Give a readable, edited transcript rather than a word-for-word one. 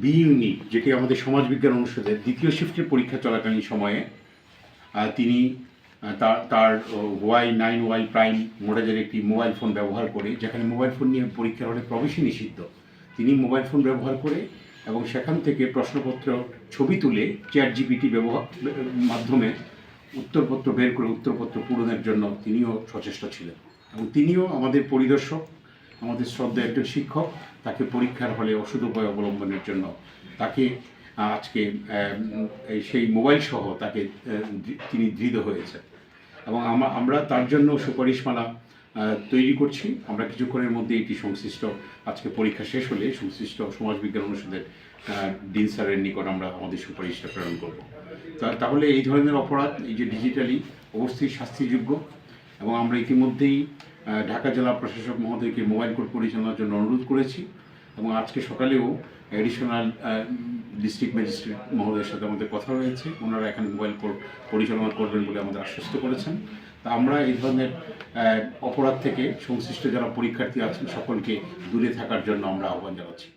B unit, যেটি আমাদের সমাজবিজ্ঞান অনুষদের দ্বিতীয় শিফটের পরীক্ষা চলাকালীন সময়ে তিনি তার Y9Y প্রাইম মডেলের একটি মোবাইল ফোন ব্যবহার করে, যেখানে মোবাইল ফোন নিয়ে পরীক্ষার হলে প্রবেশই নিষিদ্ধ, তিনি মোবাইল ফোন ব্যবহার করে এবং সেখান থেকে প্রশ্নপত্র ছবি তুলে চ্যাটজিপিটি মাধ্যমে উত্তরপত্র বের করে উত্তরপত্র পূরণের জন্য তিনিও সচেষ্ট ছিলেন। এবং তিনিও আমাদের পরিদর্শক, আমাদের শ্রদ্ধা একজন শিক্ষক, তাকে পরীক্ষার হলে অসৎ উপায় অবলম্বনের জন্য তাকে আজকে সেই মোবাইল সহ তাকে তিনি ধৃত হয়েছে। এবং আমরা তার জন্য সুপারিশমালা তৈরি করছি। আমরা কিছুক্ষণের মধ্যে এটি সংশ্লিষ্ট, আজকে পরীক্ষা শেষ হলে সংশ্লিষ্ট সমাজবিজ্ঞান অনুষদের ডিন স্যারের নিকট আমরা আমাদের সুপারিশটা প্রেরণ করব। তাহলে এই ধরনের অপরাধ, এই যে ডিজিটালি, অবশ্যই শাস্তিযোগ্য। এবং আমরা ইতিমধ্যেই ঢাকা জেলা প্রশাসক মহোদয়কে মোবাইল কোর্ট পরিচালনার জন্য অনুরোধ করেছি এবং আজকে সকালেও অ্যাডিশনাল ডিস্ট্রিক্ট ম্যাজিস্ট্রেট মহোদয়ের সাথে আমাদের কথা হয়েছে। ওনারা এখানে মোবাইল কোর্ট পরিচালনা করবেন বলে আমাদের আশ্বস্ত করেছেন। তা আমরা এই ধরনের অপরাধ থেকে সংশ্লিষ্ট যারা পরীক্ষার্থী আছেন সকলকে দূরে থাকার জন্য আমরা আহ্বান জানাচ্ছি।